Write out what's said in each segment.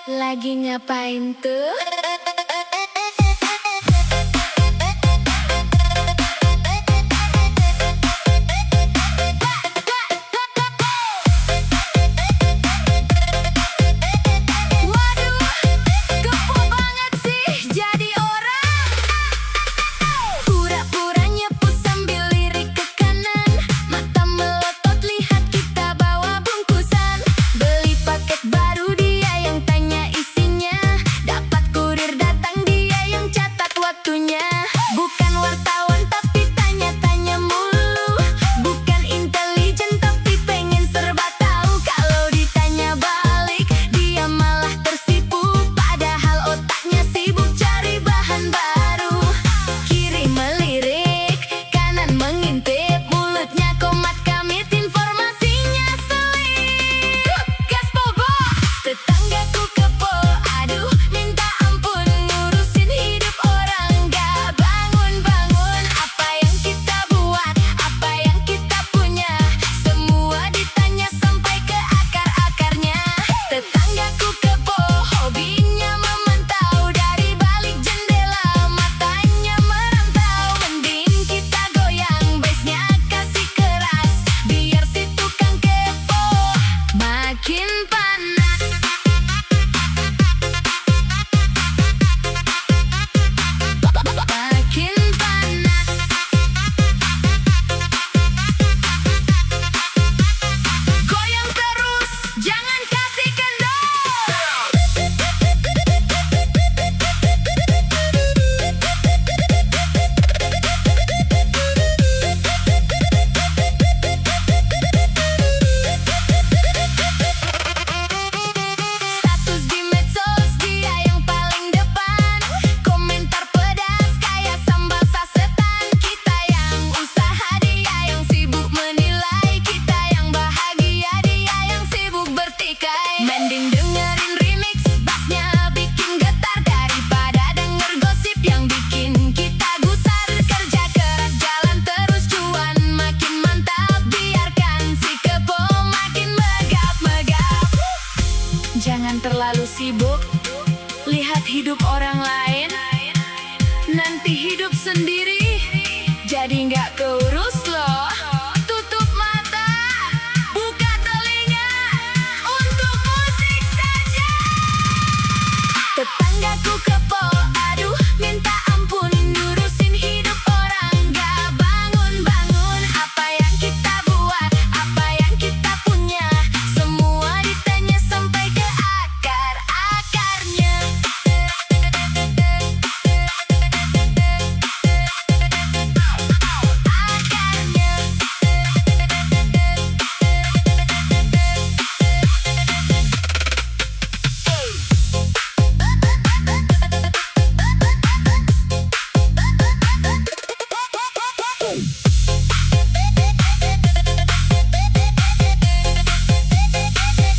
Lagi ngapain tuh? Waduh, kepo banget sih jadi orang. Pura-pura nyepu sambil lirik ke kanan. Mata melotot lihat kita bawa bungkusan. Beli paket baru dia yang tanya isinya. Dapat kurir datang dia yang catat waktunya. Bukan wartawan tapi tanya-tanya mulu. Bukan intelijen tapi pengen serba tahu. Kalau ditanya balik dia malah tersipu. Padahal otaknya sibuk cari bahan baru. Kiri melirik, kanan mengintip. Mulutnya komat kamit, informasinya selip. Gaspol bos, tetanggaku kepo. Aduh, minta ampun ngurusin hidup orang. Gak bangun-bangun, apa yang kita buat, apa yang kita punya. Semua ditanya sampai ke akar-akarnya. Tetanggaku kepo, hobinya memantau. Dari balik jendela, matanya merantau. Mending kita goyang, bassnya kasih keras. Biar si tukang kepo makin panas. Makin panas. Goyang terus, jangan kasih kendor. Status di medsos dia yang paling depan. Komentar pedas kayak sambal sasetan. Kita yang usaha dia yang sibuk menilai. Kita yang bahagia dia yang sibuk bertikai. Mending dengerin remix, bassnya bikin getar. Daripada denger gosip yang bikin kita gusar. Kerja keras jalan terus cuan makin mantap. Biarkan si kepo makin megap-megap. Jangan terlalu sibuk lihat hidup orang lain. Nanti hidup sendiri jadi nggak keurus loh. Tutup mata, buka telinga untuk musik saja. Tetanggaku kepo, aduh minta ampun ngurusin hidup orang. Gak bangun-bangun, apa yang kita buat, apa yang kita punya. Semua ditanya sampai ke akar-akarnya.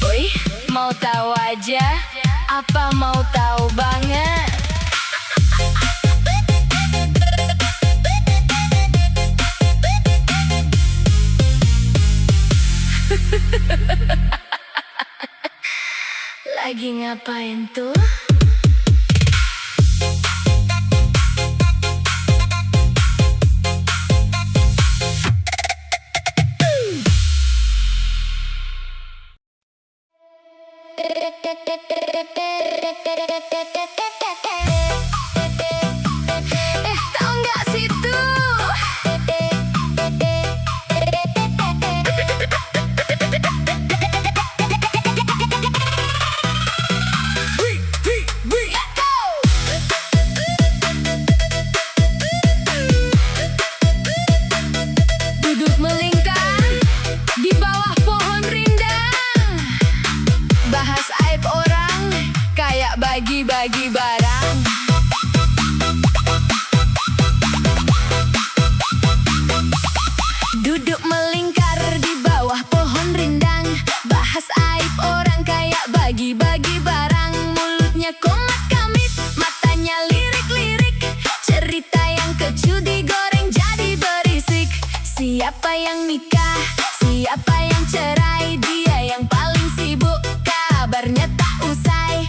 Wih, mau tahu aja? Apa mau tahu banget? Lagi ngapain tuh? Tau nggak sih tuh? Duduk melingkar di bawah pohon rindang. Bahas aib orang kayak bagi-bagi barang. Duduk melingkar di bawah pohon rindang. Bahas aib orang kayak bagi-bagi barang. Mulutnya komat kamit, matanya lirik-lirik. Cerita yang keju digoreng jadi berisik. Siapa yang nikah, siapa yang cerai. Dia yang paling sibuk, kabarnya tak usai.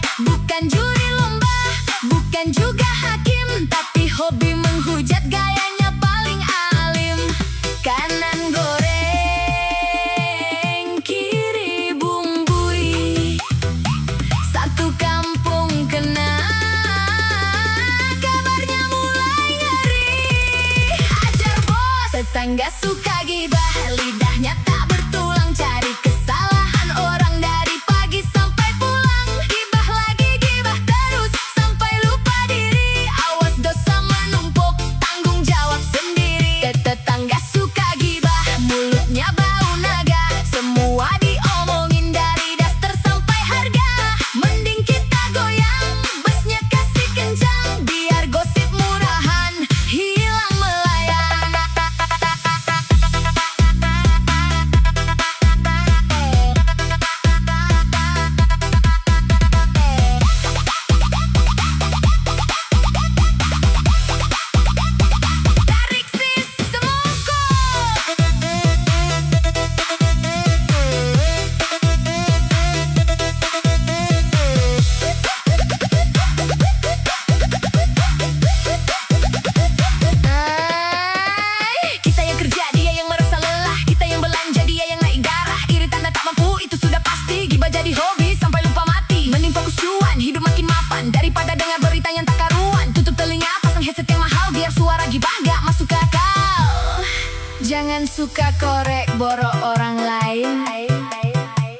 Jangan suka korek borok orang lain,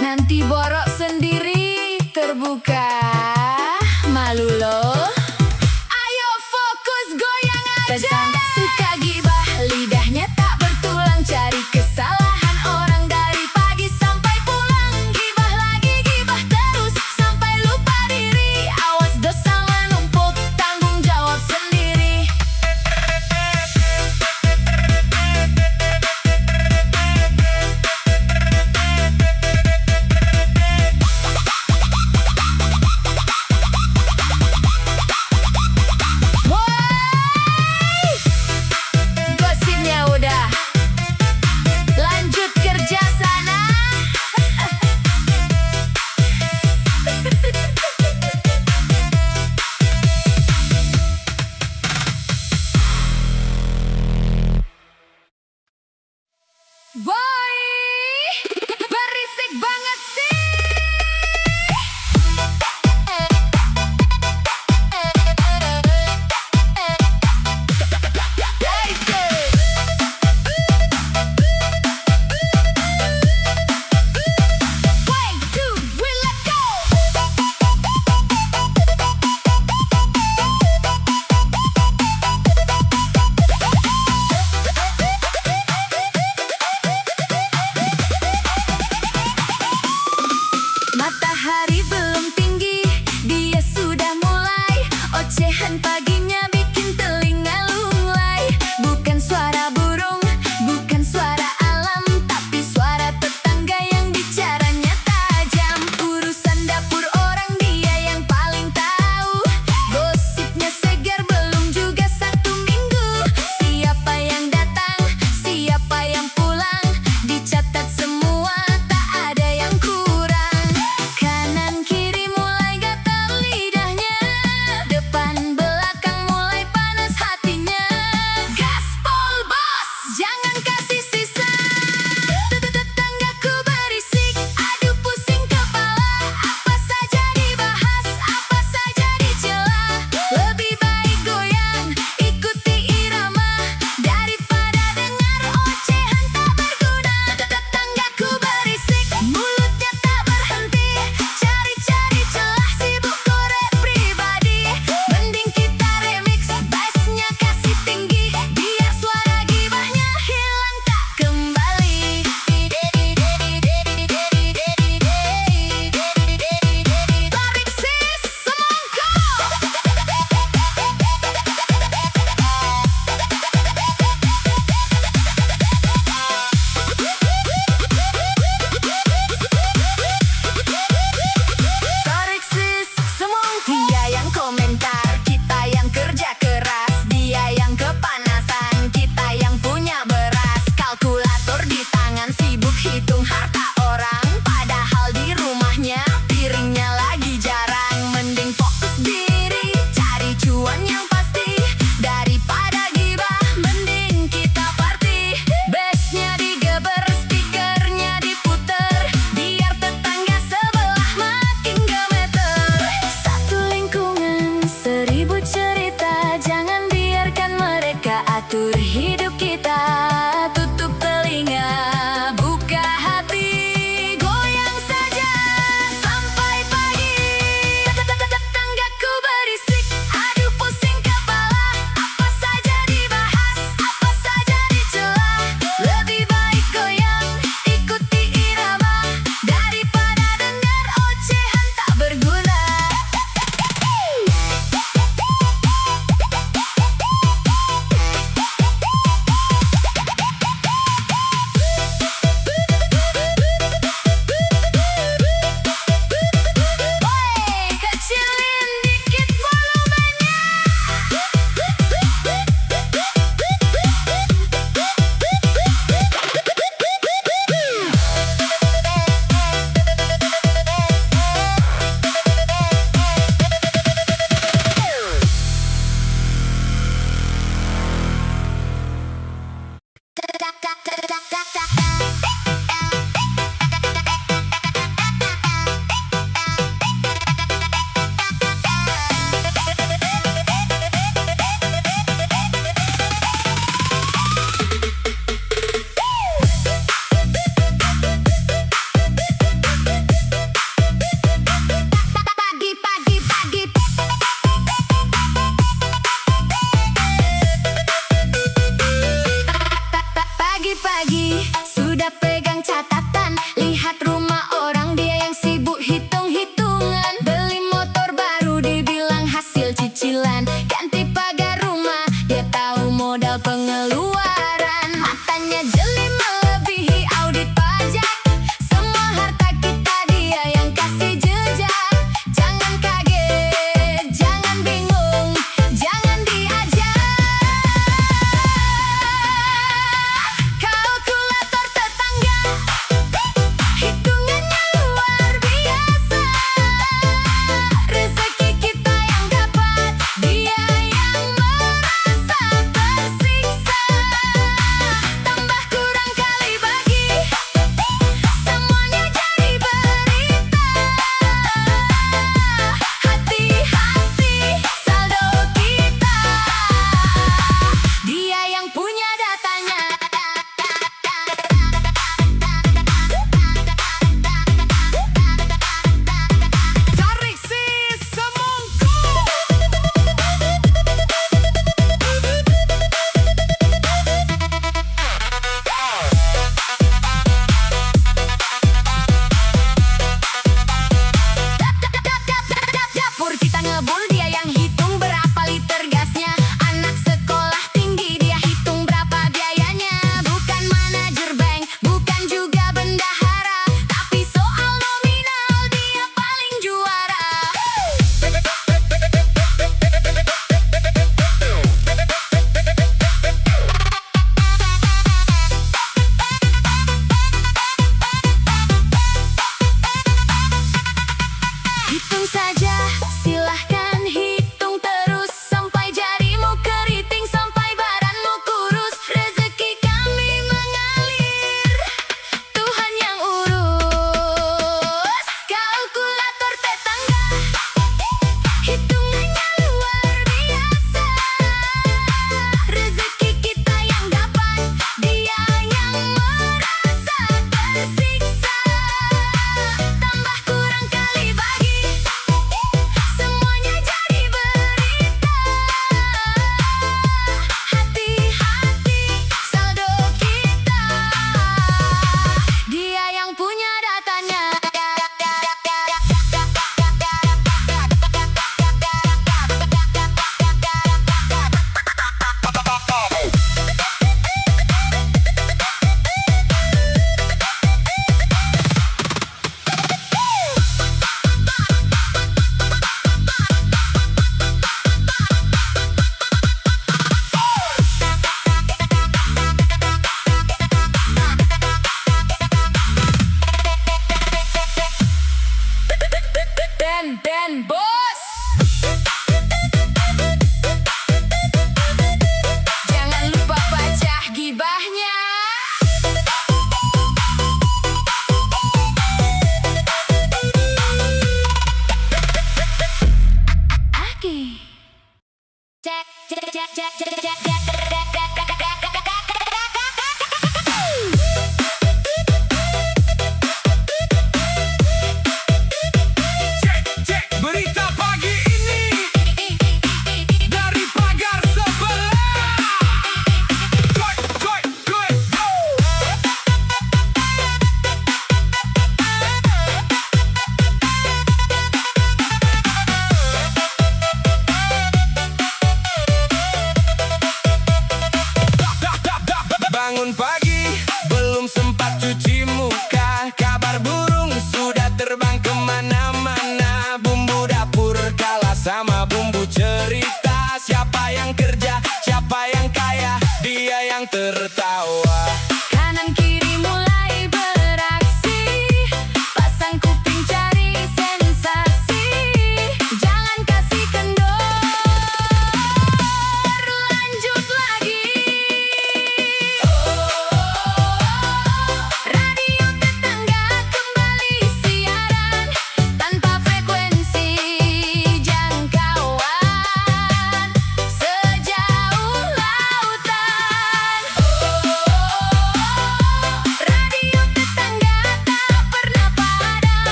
nanti borok sendiri terbuka. Malu lo.